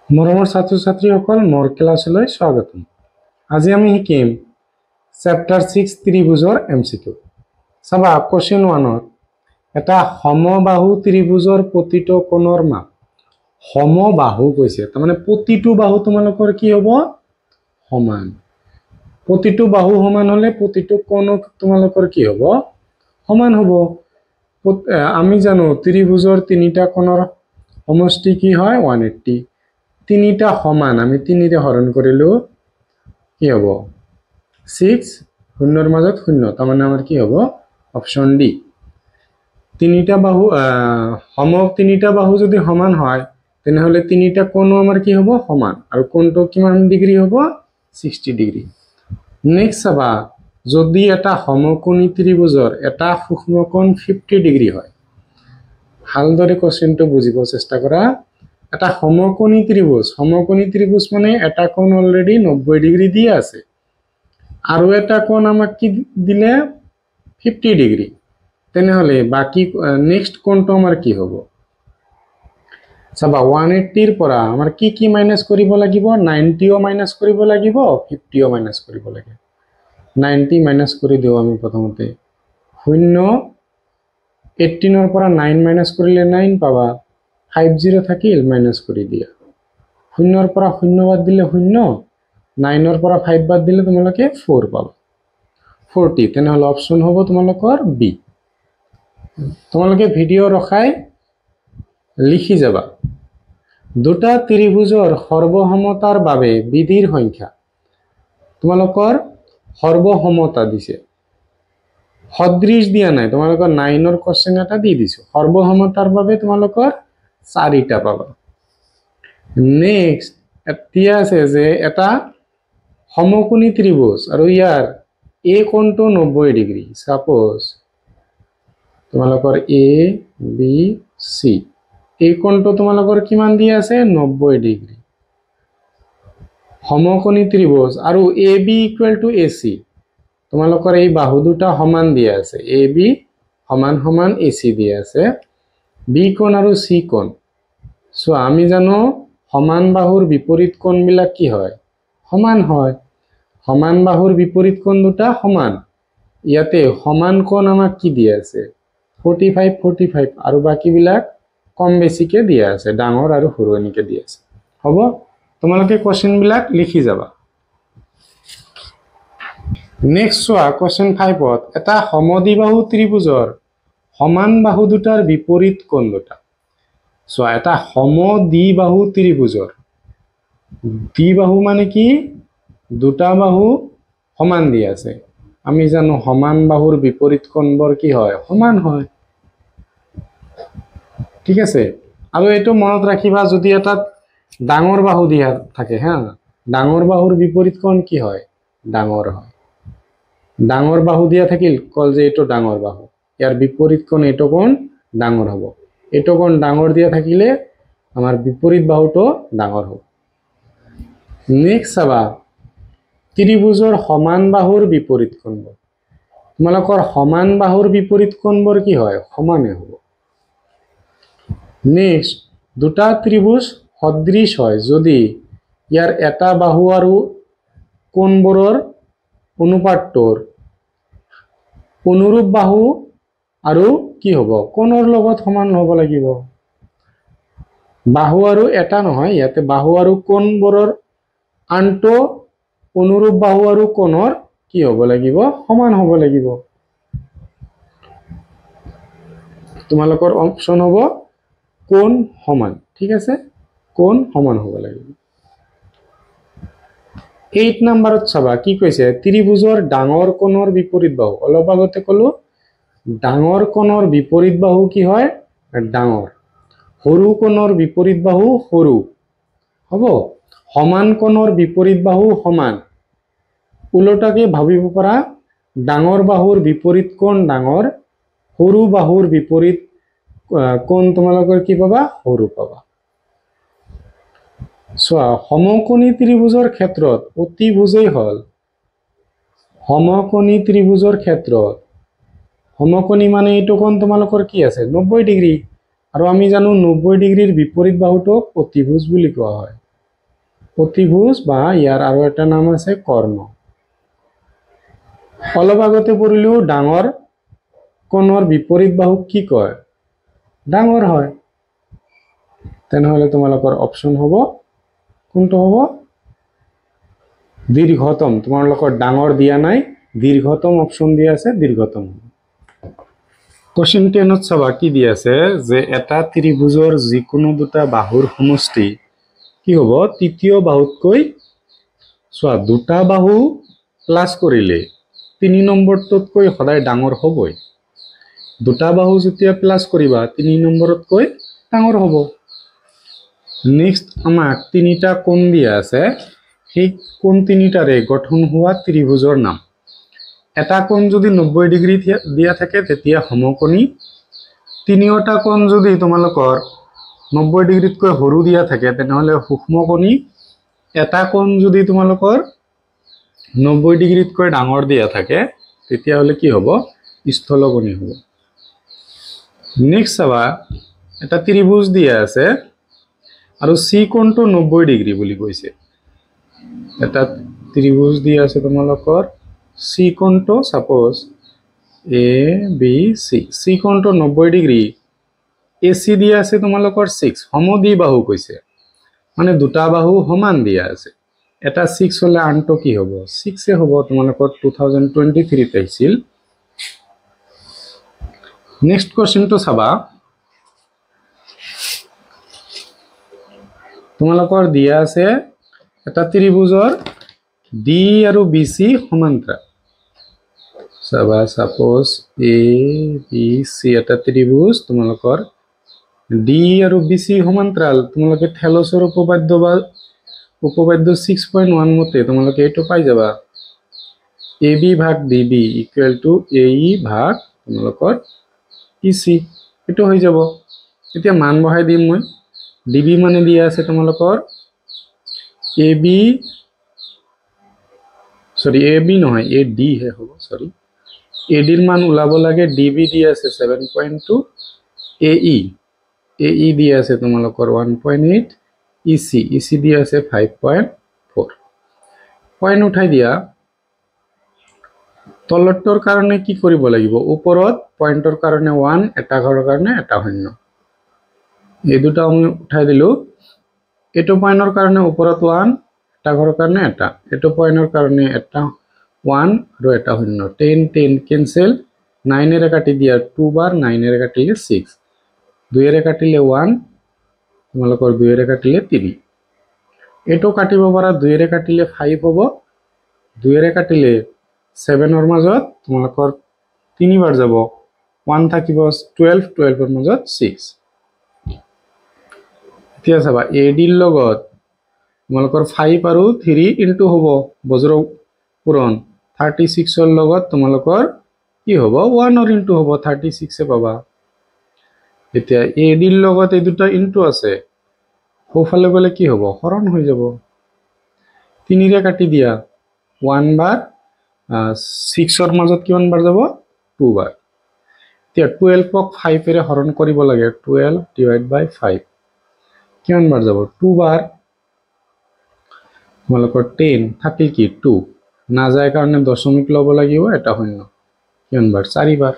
মৰমৰ ছাত্ৰ-ছাত্ৰীসকল মোৰ ক্লাছলৈ স্বাগতম। আজি আমি শিকিম চেপ্টাৰ 6 ত্ৰিভুজৰ এমচিকিউ। চাবা কোৱেশ্চন 1ত এটা সমবাহু ত্ৰিভুজৰ প্ৰতিটো কোণৰ মাপ। সমবাহু কৈছে, তাৰমানে প্ৰতিটো বাহু তোমালোকৰ কি হ'ব? সমান। প্ৰতিটো বাহু সমান হলে প্ৰতিটো কোণ তোমালোকৰ কি হ'ব? সমান হ'ব। আমি জানো ত্ৰিভুজৰ তিনিটা কোণৰ সমষ্টি কি হয়? 180। তিনিটা সমান, আমি 3ৰে হৰণ কৰিলো কি হ'ব? 6, শূন্যৰ মাজত শূন্য, তাৰমানে আমাৰ কি হ'ব? Option D. তিনিটা বাহু যদি সমান হয় তেনেহলে তিনিটা কোণো আমাৰ কি হ'ব? সমান। আৰু কোণটো কিমান ডিগ্ৰী হ'ব? 60 ডিগ্ৰী। নেক্সট চাবা, যদি এটা সমকোণী ত্ৰিভুজৰ এটা সূক্ষ্মকোণ 50 ডিগ্ৰী হয়, ভালদৰে কোৱেশ্চনটো বুজিব চেষ্টা কৰা। এটা সমকোণী ত্ৰিভুজ মানে এটা কোণ অলৰেডি 90 ডিগ্ৰী দিয়া আছে আৰু এটা কোণ আমাক কি দিলে? 50 ডিগ্ৰী। তেনেহলে বাকি নেক্সট কোণটো আমাৰ কি হ'ব? চাবা 180ৰ পৰা আমাৰ কি মাইনাস কৰিব লাগিব? 90ও মাইনাস কৰিব লাগিব, 50ও মাইনাস কৰিব লাগিব। 90 মাইনাস কৰি দিও আমি প্ৰথমতে। 0, 18ৰ পৰা 9 মাইনাস কৰিলে 9 পাবা। 50 থাকিল, মাইনাস কৰি দিয়া। 0ৰ পৰা 0 বাদ দিলে 0, 9ৰ পৰা 5 বাদ দিলে তোমালোকে 4 পাবা। 40, তেনেহলে অপশ্যন হ'ব তোমালোকৰ বি। তোমালোকে ভিডিও ৰখাই লিখি যাবা। দুটা ত্ৰিভুজৰ সৰ্বসমতাৰ বাবে বিধিৰ সংখ্যা। তোমালোকৰ সৰ্বসমতা দিছে, সদৃশ দিয়া নাই। তোমালোকৰ 9ৰ কোৱেশ্চন এটা দি দিছো। সৰ্বসমতাৰ বাবে তোমালোকৰ 4টা পাবা। নেক্সট এতিয়া আছে যে এটা সমকোণী ত্ৰিভুজ আৰু ইয়াৰ এ কোণটো 90 ডিগ্ৰী। সাপোজ তোমালোকৰ এ বি সি, এই কোণটো তোমালোকৰ কিমান দিয়া আছে? 90 ডিগ্ৰী। সমকোণী ত্ৰিভুজ আৰু A B equal to A C, তোমালোকৰ এই বাহু দুটা সমান দিয়া আছে। এ বি সমান সমান এ চি দিয়া আছে। বি কোণ আৰু চি কোণ। চোৱা, আমি জানো সমান বাহুৰ বিপৰীত কোণবিলাক কি হয়? সমান হয়। সমান বাহুৰ বিপৰীত কোণ দুটা সমান। ইয়াতে সমান কোণ আমাক কি দিয়া আছে? 45, 45 আৰু বাকীবিলাক কম বেছিকে দিয়া আছে, ডাঙৰ আৰু সৰু এনেকে দিয়া আছে। হ'ব, তোমালোকে কোৱেশ্চনবিলাক লিখি যাবা। নেক্সট চোৱা কোৱেশ্চন 5ত এটা সমদ্বিবাহু ত্ৰিভুজৰ সমান বাহু দুটাৰ বিপৰীত কোণ দুটা। চোৱা, এটা সমদ্বিবাহু ত্ৰিভুজৰ, দ্বিবাহু মানে কি? দুটা বাহু সমান দিয়া আছে। আমি জানো সমান বাহুৰ বিপৰীত কোণবোৰ কি হয়? সমান হয়। ঠিক আছে। আৰু এইটো মনত ৰাখিবা, যদি এটা ডাঙৰ বাহু দিয়া থাকে, হা, ডাঙৰ বাহুৰ বিপৰীত কোণ কি হয়? ডাঙৰ হয়। ডাঙৰ বাহু দিয়া থাকিল, কল যে এইটো ডাঙৰ বাহু, ইয়াৰ বিপৰীত কোণ এইটো কোণ ডাঙৰ হ'ব। এইটো কোণ ডাঙৰ দিয়া থাকিলে আমাৰ বিপৰীত বাহুটো ডাঙৰ হ'ব। নেক্সট চাবা, ত্ৰিভুজৰ সমান বাহুৰ বিপৰীত কোণবোৰ। তোমালোকৰ সমান বাহুৰ বিপৰীত কোণবোৰ কি হয়? সমানে হ'ব। নেক্সট, দুটা ত্ৰিভুজ সদৃশ হয় যদি ইয়াৰ এটা বাহু আৰু কোণবোৰৰ অনুপাতটোৰ অনুৰূপ বাহু আৰু কি হ'ব? কোণৰ লগত সমান হ'ব লাগিব। বাহু আৰু এটা নহয়, ইয়াতে বাহু আৰু কোণবোৰৰ আনটো অনুৰূপ বাহু আৰু কোণৰ কি হ'ব লাগিব? সমান হ'ব লাগিব। তোমালোকৰ অপশ্যন হ'ব কোণ সমান। ঠিক আছে, কোণ সমান হ'ব লাগিব। 8 নম্বৰত চাবা কি কৈছে? ত্ৰিভুজৰ ডাঙৰ কোণৰ বিপৰীত বাহু। অলপ আগতে ক'লো ডাঙৰ কোণৰ বিপৰীত বাহু কি হয়? ডাঙৰ। সৰু কোণৰ বিপৰীত বাহু সৰু হ'ব। সমান কোণৰ বিপৰীত বাহু সমান। উলটাকে ভাবিব পাৰা, ডাঙৰ বাহুৰ বিপৰীত কোণ ডাঙৰ, সৰু বাহুৰ বিপৰীত কোণ তোমালোকৰ কি পাবা? সৰু পাবা। চোৱা, সমকোণী ত্ৰিভুজৰ ক্ষেত্ৰত অতিভুজেই হ'ল সমকোণী ত্ৰিভুজৰ ক্ষেত্ৰত, সমকোণী মানে এইটো কোণ তোমালোকৰ কি আছে? 90 ডিগ্ৰী। আৰু আমি জানো 90 ডিগ্ৰীৰ বিপৰীত বাহুটোক অতিভুজ বুলি কোৱা হয়। প্ৰতিভুজ বা ইয়াৰ আৰু এটা নাম আছে কৰ্ণ অলপ আগতে পঢ়িলো ডাঙৰ কোণৰ বিপৰীত বাহুক কি কয় ডাঙৰ হয় তেনেহলে তোমালোকৰ অপচন হ'ব কোনটো হ'ব দীৰ্ঘতম তোমালোকৰ ডাঙৰ দিয়া নাই দীৰ্ঘতম অপচন দিয়া আছে দীৰ্ঘতম কোশ্চেন 10 ত চাবা কি দিয়া আছে যে এটা ত্ৰিভুজৰ যিকোনো দুটা বাহুৰ সমষ্টি কি হ'ব তৃতীয় বাহুতকৈ চোৱা দুটা বাহু প্লাস কৰিলে 3 নম্বৰতকৈ সদায় ডাঙৰ হ'বই দুটা বাহু যেতিয়া প্লাস কৰিবা 3 নম্বৰতকৈ ডাঙৰ হ'ব নেক্সট আমাক তিনিটা কোণ দিয়া আছে সেই কোণ তিনিটাৰে গঠন হোৱা ত্ৰিভুজৰ নাম এটা কোণ যদি 90 ডিগ্ৰী দিয়া থাকে তেতিয়া সমকোণী তিনিওটা কোণ যদি তোমালোকৰ 90 ডিগ্ৰীতকৈ সৰু দিয়া থাকে তেনেহলে সূক্ষ্মকোণী এটা কোণ যদি তোমালোকৰ 90 ডিগ্ৰীতকৈ ডাঙৰ দিয়া থাকে তেতিয়া হলে কি হ'ব স্থলকোণী হ'ব নেক্সট চাবা এটা ত্ৰিভুজ দিয়া আছে আৰু সি কোণটো 90 ডিগ্ৰী বুলি কৈছে এটা ত্ৰিভুজ দিয়া আছে তোমালোকৰ সি কোণটো suppose A B C C কোণটো 90 degree AC দিয়া আছে তোমালোকৰ 6 সমদ্বিবাহু কৈছে মানে দুটা বাহু সমান দিয়া আছে এটা 6 হলে আনটো কি হ'ব 6 এ হ'ব তোমালোকৰ 2023 তে আহিছিল নেক্সট কোশ্চেন তো চাবা তোমালোকৰ দিয়া আছে এটা ত্ৰিভুজৰ ডি আৰু বিসি সমান্তৰাল চাবা সাপোজ এ বি সি এটা ত্ৰিভুজ তোমালোকৰ ডি আৰু বিসি সমান্তৰাল তোমালোকে থেলছৰ উপপাদ্য বা উপপাদ্য 6.1 মতে তোমালোকে এটো পাই যাবা এবি ভাগ ডিবি ইকুয়াল টু এই ভাগ তোমালোকৰ ইসি এটো হৈ যাব এতিয়া মান বহাই দিম মই ডিবি মানে দিয়া আছে তোমালোকৰ এবি সৰি এবি নহয় এ ডি হে হ'ব সৰি এডিৰ মান ওলাব লাগে ডিবি দিয়া আছে 7.2 এই এই দিয়া আছে তোমালোকৰ 1.8 ইসি দিয়া আছে 5.4 পয়েন্ট উঠাই দিয়া তলৰটোৰ কাৰণে কি কৰিব লাগিব ওপৰত পয়েন্টৰ কাৰণে 1 এটা ঘৰৰ কাৰণে এটা শূন্য এই দুটা আমি উঠাই দিলো এটো পয়েন্টৰ কাৰণে ওপৰত 1 এটা ঘৰৰ কাৰণে এটা এটো পয়েন্টৰ কাৰণে এটা 1 আৰু এটা শূন্য 10 10 ক্যান্সেল 9 এৰে কাটি দিয়া 2 বাৰ 9 এৰে কাটিলে 6 2 এৰে কাটিলে 1 তোমালোকৰ 2 এৰে কাটিলে 3 এটো কাটিব পাৰা 2 এৰে কাটিলে 5 হ'ব 2 এৰে কাটিলে 7 ৰ মাজত তোমালোকৰ 3 বাৰ যাব 1 থাকিব 12 12 ৰ মাজত 6 এতিয়া চাবা এডিৰ লগত তোমালোকৰ 5 আৰু 3 ইনটু হ'ব বজ্ৰ পূৰণ 36 ৰ লগত তোমালোকৰ কি হ'ব 1 ৰ ইনটু হ'ব 36 এ পাবা এতিয়া এডিৰ লগত এই দুটা ইনটু আছে হোফালে গলে কি হ'ব হৰণ হৈ যাব 3 ৰে কাটি দিয়া 1 বাৰ 6 ৰ মাজত কিমান বাৰ যাব 2 বাৰ এতিয়া 12 ক 5 এৰে হৰণ কৰিব লাগে 12 ডিভাইড বাই 5 কিমান বাৰ যাব 2 বাৰ তোমালোকৰ 10 থাকিল কি 2 না যায় কাৰণে দশমিক লব লাগিব এটা শূন্য কিমান বাৰ 4 বাৰ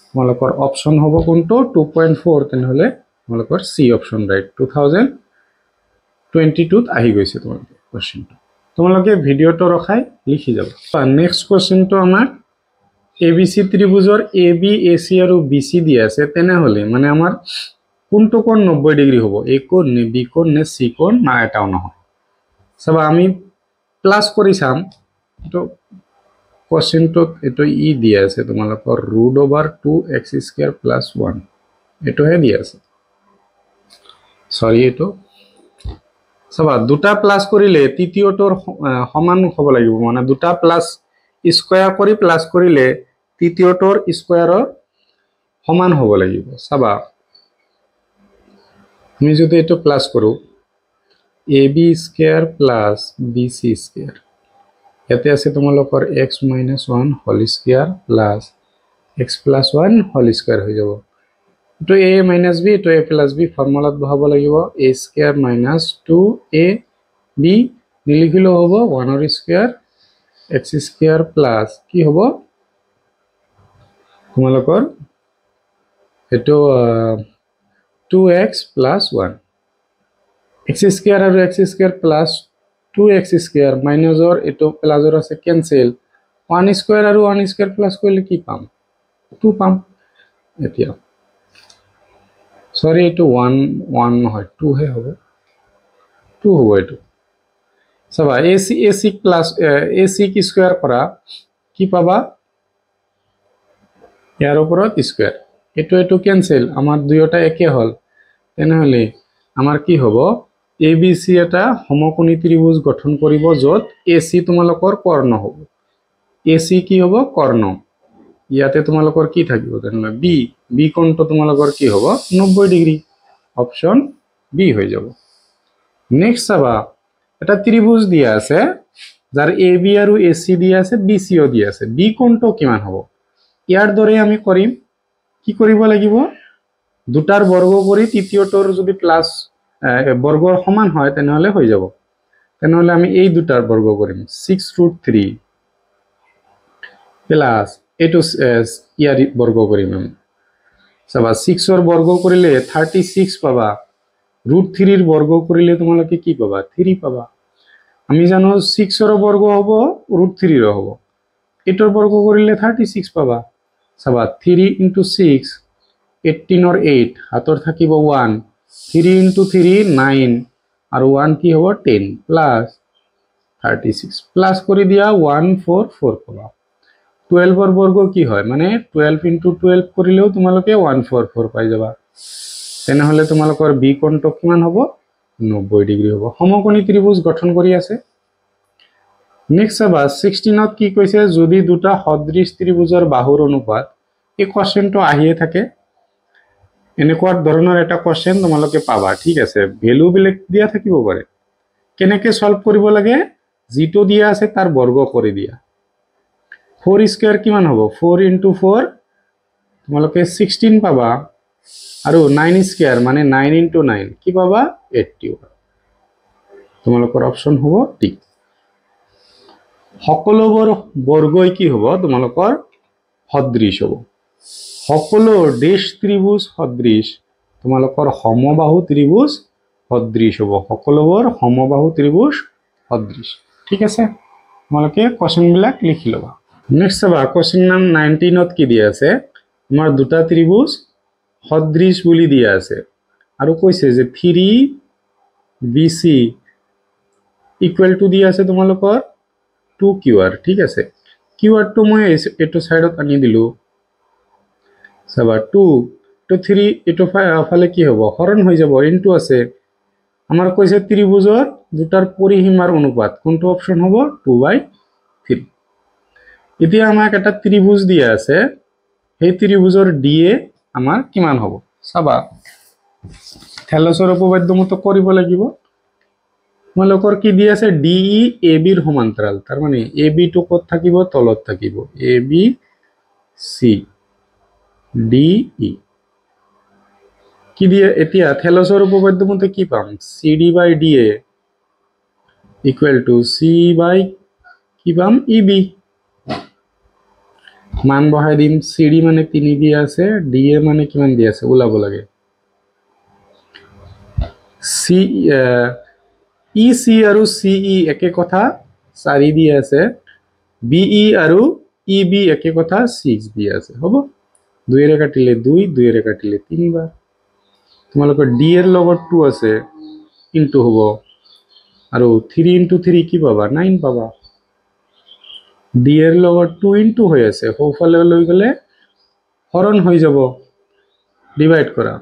তোমালোকৰ অপচন হ'ব কোনটো 2.4 তেনেহলে তোমালোকৰ সি অপচন ৰাইট 2022 ত আহি গৈছে তোমালোকৰ কোশ্চেনটো তোমালোকে ভিডিওটো ৰখাই লিখি যাব নেক্সট কোশ্চেনটো আমাৰ এবিসি ত্ৰিভুজৰ এবি এসি আৰু বিসি দিয়া আছে তেনেহলে মানে আমাৰ কোনটো কোণ 90 ডিগ্ৰী হ'ব এ কোণ নে বি কোণ নে সি কোণ না এটাও নহয় সব আমি প্লাস কৰি চাম তো কোশ্চেনটো এটো ই দিয়া আছে তোমালোকৰ √2x² + 1 এটোহে দিয়া আছে সৰি এটো সবা দুটা প্লাস কৰিলে তৃতীয়টোৰ সমান হ'ব লাগিব মানে দুটা প্লাস স্কয়াৰ কৰি প্লাস কৰিলে তৃতীয়টোৰ স্কয়াৰৰ সমান হ'ব লাগিব সবা আমি যদি এটো প্লাস কৰো ab² + bc²। ইয়াতে আছে তোমালোকৰ x - 1 whole square plus x + 1 whole square হৈ যাব তো a - b তো a + b ফর্মুলাত বহাব লাগিব a² - 2a বি নিলিখিলেও হ'ব 1 ৰ স্কয়াৰ x স্কয়াৰ প্লাস কি হ'ব তোমালোকৰ এটো 2x plus 1 x স্কয়াৰ আৰু x square plus 2x square মাইনাসৰ এটো প্লাসৰ আছে কেনসেল 1 স্কয়াৰ আৰু 1 স্কয়াৰ প্লাস কৰিলে কি পাম 2 পাম এতিয়া সরি এটো 1 1 নহয় 2 হে হ'ব 2 হ'ব এটো সবা ac প্লাস ac কি স্কয়ার কৰা কি পাবা ইয়াৰ ওপৰত স্কয়াৰ এটো কেনসেল আমাৰ দুয়োটা একে হল তেনেহলে আমাৰ কি হ'ব abc এটা সমকোণী ত্ৰিভুজ গঠন কৰিব যত ac তোমালোকৰ কৰ্ণ হ'ব ac কি হ'ব কৰ্ণ ইয়াতে তোমালোকৰ কি থাকিব তেনেহলে b কোণটো তোমালোকৰ কি হ'ব 90 ডিগ্ৰী অপচন বি হৈ যাব নেক্সট চাবা এটা ত্ৰিভুজ দিয়া আছে যাৰ ab আৰু ac দিয়া আছে bc ও দিয়া আছে b কোণটো কিমান হ'ব ইয়াৰ দৰে আমি কৰিম কি কৰিব লাগিব দুটাৰ বৰ্গ কৰি তৃতীয়টোৰ যদি প্লাস বৰ্গৰ সমান হয় তেনেহলে হৈ যাব তেনেহলে আমি এই দুটাৰ বৰ্গ কৰিম 6√3 প্লাস এটো ইয়াৰ বৰ্গ কৰিম চাবা 6 ৰ বৰ্গ কৰিলে 36 পাবা √3 ৰ বৰ্গ কৰিলে তোমালোকে কি পাবা 3 পাবা আমি জানো 6 ৰ বৰ্গ হ'ব √3 ৰ হ'ব এটোৰ বৰ্গ কৰিলে 36 পাবা চাবা 3 * 6 18 or 8 হাতৰ থাকিব 1 3 * 3 9 আৰু 1 কি হ'ব 10 প্লাস 36 প্লাস কৰি দিয়া 144 পাবা 12 ৰ বৰ্গ কি হয় মানে 12 * 12 কৰিলেও তোমালোকে 144 পাই যাবা তেনেহলে তোমালোকৰ বি কোণটো কিমান হ'ব 90 ডিগ্ৰী হ'ব সমকোণী ত্ৰিভুজ গঠন কৰি আছে নেক্সট চাবা 16 ত কি কৈছে যদি দুটা সদৃশ ত্ৰিভুজৰ বাহুৰ অনুপাত এই কোৱেশ্চনটো আহিয়ে থাকে এনেকুৱা ধৰণৰ এটা কোৱেশ্চন তোমালোকে পাবা ঠিক আছে ভ্যালু বেলেগ দিয়া থাকিব পাৰে কেনেকৈ সলভ কৰিব লাগে যেটো দিয়া আছে তাৰ বৰ্গ কৰি দিয়া 4 স্কয়াৰ কিমান হ'ব 4 * 4 তোমালোকে 16 পাবা আৰু 9 স্কয়াৰ মানে 9 * 9 কি পাবা 80 তোমালোকৰ অপচন হ'ব টি সকলোবোৰ বৰ্গই কি হ'ব তোমালোকৰ সদৃশ হ'ব সকলো দেশ ত্ৰিভুজ সদৃশ তোমালোকৰ সমবাহু ত্ৰিভুজ সদৃশ হ'ব সকলোবোৰ সমবাহু ত্ৰিভুজ সদৃশ ঠিক আছে তোমালোকে কোৱেশ্চন বিলাক লিখি লবা নেক্সট চাবা কোৱেশ্চন নাম 19 ত কি দিয়া আছে আমাৰ দুটা ত্ৰিভুজ সদৃশ বুলি দিয়া আছে আৰু কৈছে যে 3bc ইকুৱেল টু দিয়া আছে তোমালোকৰ 2qr ঠিক আছে qr টো মই এটো সাইডত আনি দিলো চাবা 2 to 3 এটো ফালে কি হ'ব হৰণ হৈ যাব ইনটু আছে আমাৰ কৈছে ত্ৰিভুজৰ দুটাৰ পৰিসীমাৰ অনুপাত কোনটো অপচন হ'ব 2/3 এতিয়া আমাক এটা ত্ৰিভুজ দিয়া আছে এই ত্ৰিভুজৰ DA আমাৰ কিমান হ'ব চাবা থেলছৰ উপপাদ্য মতে কৰিব লাগিব তোমালোকৰ কি দিয়া আছে DE AB ৰ সমান্তৰাল তাৰ মানে AB টো ক'ত থাকিব তলত থাকিব AB C DE কি দিয়ে এতিয়া থেলছৰ উপপাদ্য মতে কি পাম CD/DA equal to C by কি পাম EB মান বহাই দিম CD মানে 3 দিয়া আছে DA মানে কিমান দিয়া আছে ওলাব লাগে EC আৰু CE একে কথা 4 দিয়া আছে BE আৰু EB একে কথা 6 দিয়া আছে হ'ব 2 ৰে কাটিলে 2 2 ৰে কাটিলে 3 বাৰ তোমালোকৰ D এৰ লগত 2 আছে ইনটু হ'ব আৰু 3 * 3 কি পাবা 9 পাবা D এৰ লগত 2 ইনটু হৈ আছে সোফালে লৈ গলে হৰণ হৈ যাব ডিভাইড কৰা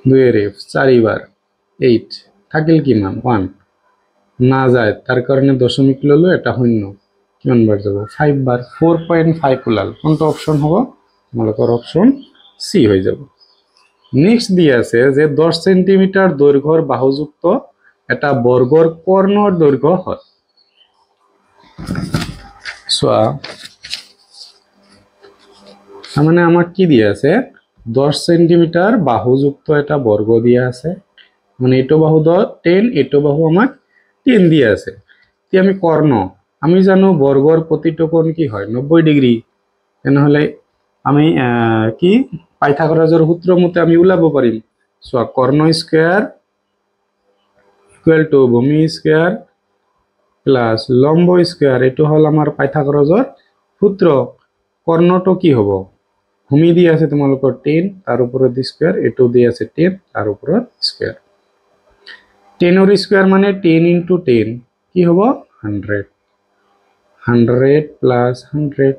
2 ৰে 4 বাৰ 8 থাকিল কিমান 1 না যায় তাৰ কাৰণে দশমিক ললো এটা শূন্য কিমান বাৰ যাব 5 বাৰ 4.5 ওলাল কোনটো অপচন হ'ব তোমালোকৰ অপচন সি হৈ যাব নেক্সট দিয়া আছে যে 10 সেন্টিমিটাৰ দৈৰ্ঘ্যৰ বাহুযুক্ত এটা বৰ্গৰ কৰ্ণৰ দৈৰ্ঘ্য হয় সোয়া মানে আমাক কি দিয়া আছে 10 সেন্টিমিটার বাহুযুক্ত এটা বর্গ দিয়া আছে মানে এইটো বাহু 10, এইটো বাহু আমাক 10 দিয়া আছে। এতিয়া আমি কৰ্ণ, আমি জানো বৰ্গৰ প্ৰতিটো কোণ কি হয় 90 ডিগ্ৰী। তেনেহলে আমি কি পাইথাগোৰাছৰ সূত্ৰ মতে আমি ওলাব পাৰিম। চোৱা কৰ্ণ স্কয়াৰ ইকুৱেল টু ভূমি স্কয়াৰ প্লাস লম্ব স্কয়াৰ, এইটো হল আমাৰ পাইথাগোৰাসৰ সূত্ৰ। কৰ্ণটো কি হ'ব, ভূমি দি আছে তোমালোকৰ 10 তাৰ ওপৰত স্কয়াৰ, এইটো দি আছে 10 তাৰ ওপৰত স্কয়াৰ। 10 ৰ স্কয়ার মানে 10 * 10 কি হ'ব 100। 100 প্লাস 100,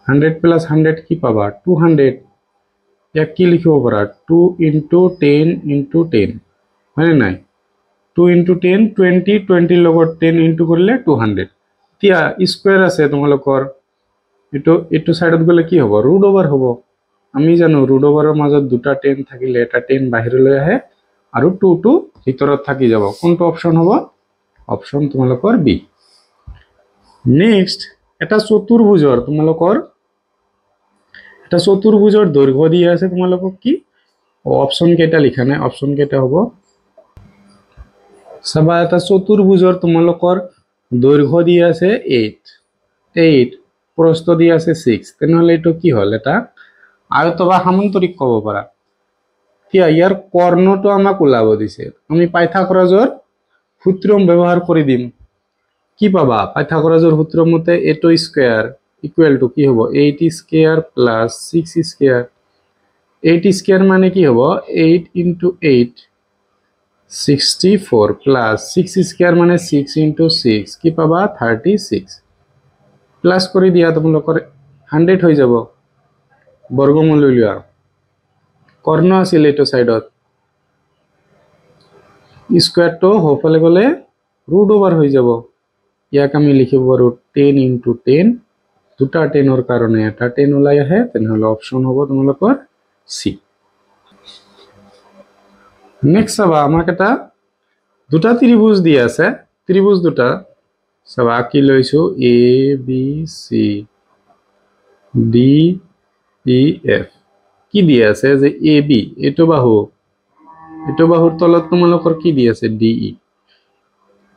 100 প্লাস 100 কি পাবা 200। ইয়াক কি লিখিব পাৰা 2 * 10 * 10 হয় নাই। 2 * 10 20, 20 লগত 10 ইনটু কৰিলে 200। এতিয়া স্কয়াৰ আছে তোমালোকৰ, এইটো সাইডত গলে কি হ'ব ৰুট ওভাৰ হ'ব। আমি জানো ৰুট ওভাৰৰ মাজত দুটা 10 থাকিলে এটা 10 বাহিৰলৈ আহে আৰু 2 টো ভিতৰত থাকি যাব। কোনটো অপশন হ'ব, অপশন তোমালোকৰ বি। নেক্সট এটা চতুৰ্ভুজৰ তোমালোকৰ এটা চতুৰ্ভুজৰ দৈৰ্ঘ্য দিয়া আছে তোমালোকক কি অপশন কেইটা লিখা নাই, অপশন কেইটা হ'ব চাবা। এটা চতুৰ্ভুজৰ তোমালোকৰ দৈৰ্ঘ্য দিয়া আছে 8, প্ৰস্থ দিয়া আছে 6, তেনেহলে এইটো কি হল এটা আয়ত বা সামান্তৰিক ক'ব পাৰা। এতিয়া ইয়াৰ কৰ্ণটো আমাক ওলাব দিছে, আমি পাইথাগোৰাছৰ সূত্ৰ ব্যৱহাৰ কৰি দিম। কি পাবা পাইথাগোৰাছৰ সূত্ৰ মতে এইটো স্কয়াৰ ইকুৱেল টু কি হ'ব 8 স্কয়াৰ প্লাস 6 স্কয়াৰ। 8 স্কয়ার মানে কি হ'ব 8 * 8 64 প্লাস 6 স্কয়ার মানে 6 * 6 কি পাবা 36 প্লাস কৰি দিয়া তোমালোকৰ 100 হৈ যাব। বৰ্গমূল উলিওৱা, কৰ্ণ আছিল এইটো সাইডত, স্কয়াৰটো হফালে গলে ৰুট ওভাৰ হৈ যাব। ইয়াক আমি লিখিব পাৰো 10 * 10, দুটা 10ৰ কাৰণে এটা 10 ওলাই আহে, তেনেহলে অপশন হ'ব তোমালোকৰ সি। নেক্সট চাবা আমাক এটা দুটা ত্ৰিভুজ দিয়া আছে, ত্ৰিভুজ দুটা চাবা আঁকি লৈছো A B C D E F. কি দিয়া আছে যে এ বি এইটো বাহুৰ তলত তোমালোকৰ কি দিয়া আছে ডিই,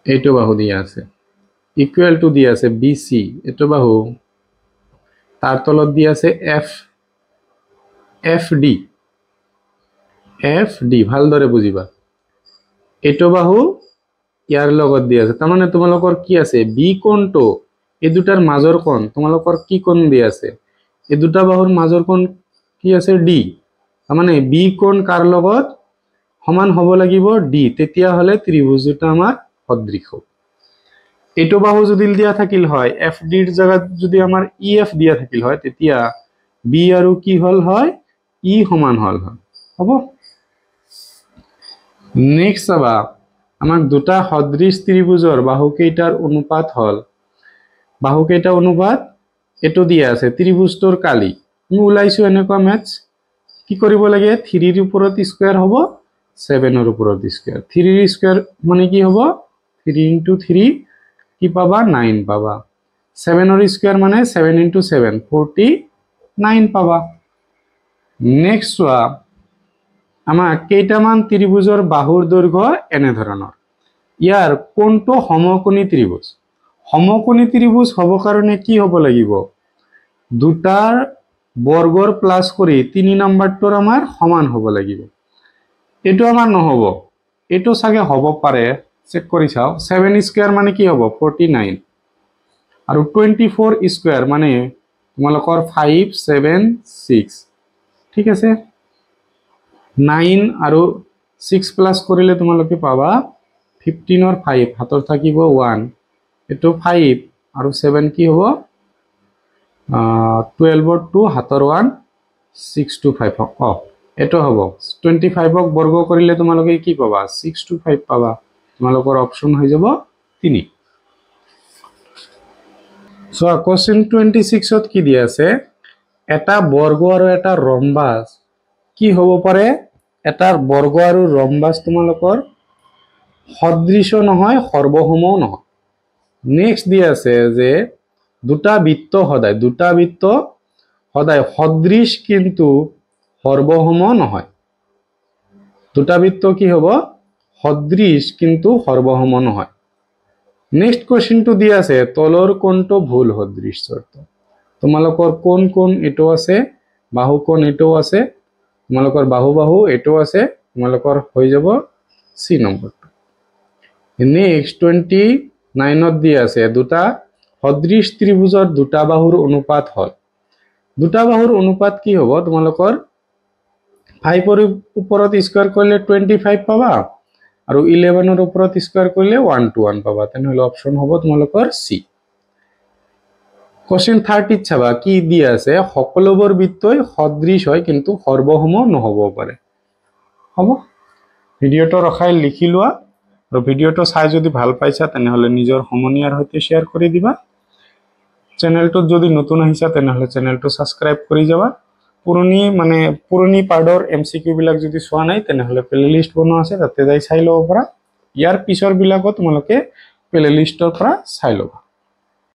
এইটো বাহু দিয়া আছে ইকুৱেল টু দিয়া আছে বি সি, এইটো বাহু তাৰ তলত দিয়া আছে এফ ডি, ভালদৰে বুজিবা। এইটো বাহু ইয়াৰ লগত দিয়া আছে, তাৰমানে তোমালোকৰ কি আছে বি কোণটো এই দুটাৰ মাজৰ কোণ তোমালোকৰ কি কোণ দিয়া আছে, এই দুটা বাহুৰ মাজৰ কোণ কি আছে ডি, তাৰমানে বি কোণ কাৰ লগত সমান হ'ব লাগিব ডি, তেতিয়া হলে ত্ৰিভুজ দুটা আমাৰ সদৃশ হ'ব। এইটো বাহু যদি দিয়া থাকিল হয় এফ ডিৰ জায়গাত যদি আমাৰ ই এফ দিয়া থাকিল হয়, তেতিয়া বি আৰু কি হল হয় ই সমান হল হয়, হ'ব। নেক্সট চাবা আমাক দুটা সদৃশ ত্ৰিভুজৰ বাহুকেইটাৰ অনুপাত হল, বাহুকেইটা অনুপাত এইটো দিয়া আছে ত্ৰিভুজটোৰ কালি। আমি ওলাইছো এনেকুৱা মেথছ কি কৰিব লাগে 3 ৰ ওপৰত স্কয়াৰ হ'ব 7 ৰ ওপৰত স্কয়াৰ। 3 ৰ স্কয়াৰ মানে কি হ'ব 3 * 3 কি পাবা 9 পাবা। 7 ৰ স্কয়াৰ মানে 7 * 7 49 পাবা। নেক্সট চোৱা আমাক কেইটামান ত্ৰিভুজৰ বাহুৰ দৈৰ্ঘ্য এনে ধৰণৰ। ইয়াৰ কোনটো সমকোণী ত্ৰিভুজ, সমকোণী ত্ৰিভুজ হ'ব কাৰণে কি হ'ব লাগিব দুটাৰ বৰ্গৰ প্লাস কৰি 3 নম্বৰটোৰ আমাৰ সমান হ'ব লাগিব। এইটো আমাৰ নহ'ব, এইটো চাগে হ'ব পাৰে, চেক কৰি চাও। 7 স্কয়াৰ মানে কি হ'ব 49 আৰু 24 স্কয়াৰ মানে তোমালোকৰ 5 7 6, ঠিক আছে। 9 আৰু 6 প্লাস কৰিলে তোমালোকে পাবা 15 ৰ 5 হাতৰ থাকিব 1, এইটো 5 আৰু 7 কি হ'ব 12 ৰ 2 হাতৰ 1 6 to 5 এইটো হ'ব 25ক বৰ্গ কৰিলে তোমালোকে কি পাবা 6 to 5 পাবা। তোমালোকৰ অপশন হৈ যাব 3। সো কোশ্চেন 26ত কি দিয়া আছে এটা বৰ্গ আৰু এটা ৰম্বাস কি হ'ব পাৰে, এটা বৰ্গ আৰু ৰম্বাস তোমালোকৰ সদৃশ নহয় সৰ্বসমও নহয়। নেক্সট দিয়া আছে যে দুটা বৃত্ত সদায় সদৃশ কিন্তু সৰ্বসম নহয়। দুটা বৃত্ত কি হ'ব সদৃশ কিন্তু সৰ্বসম নহয় নেক্সট কোৱেশ্চনটো দি আছে তলৰ কোণটো ভুল সদৃশ শৰ্ত তোমালোকৰ কোন এটো আছে বাহু কোণ এটো আছে তোমালোকৰ বাহু এটো আছে তোমালোকৰ হৈ যাব সি নম্বৰটো নেক্সট 29ত দি আছে দুটা সদৃশ ত্ৰিভুজৰ দুটা বাহুৰ অনুপাত হল দুটা বাহুৰ অনুপাত কি হ'ব তোমালোকৰ 5 ৰ ওপৰত স্কয়াৰ কৰিলে 25 পাবা আৰু 11 ৰ ওপৰত স্কয়াৰ কৰিলে 1 to 1 পাবা তেনহলে অপচন হ'ব তোমালোকৰ সি কোশ্চেন 30 চাবা কি দি আছে সকলোবোৰ বৃত্তই সদৃশ হয় কিন্তু সৰ্বসম নহব পাৰে হ'ব ভিডিওটো ৰখাই লিখি লোৱা আৰু ভিডিওটো চাই যদি ভাল পাইছা তেনেহলে নিজৰ সমনীয়াৰ সৈতে শেয়াৰ কৰি দিবা চেনেলটো যদি নতুন আহিছা তেনেহলে চেনেলটো সাবস্ক্ৰাইব কৰি যাবা পুৰণি পাৰ্টৰ এমসিকিউ বিলাক যদি চোৱা নাই তেনেহলে প্লেলিষ্ট বনোৱা আছে তাতে যাই চাই লব পাৰা ইয়াৰ পিছৰ বিলাকো তোমালোকে প্লেলিষ্টৰ পৰা চাই লবা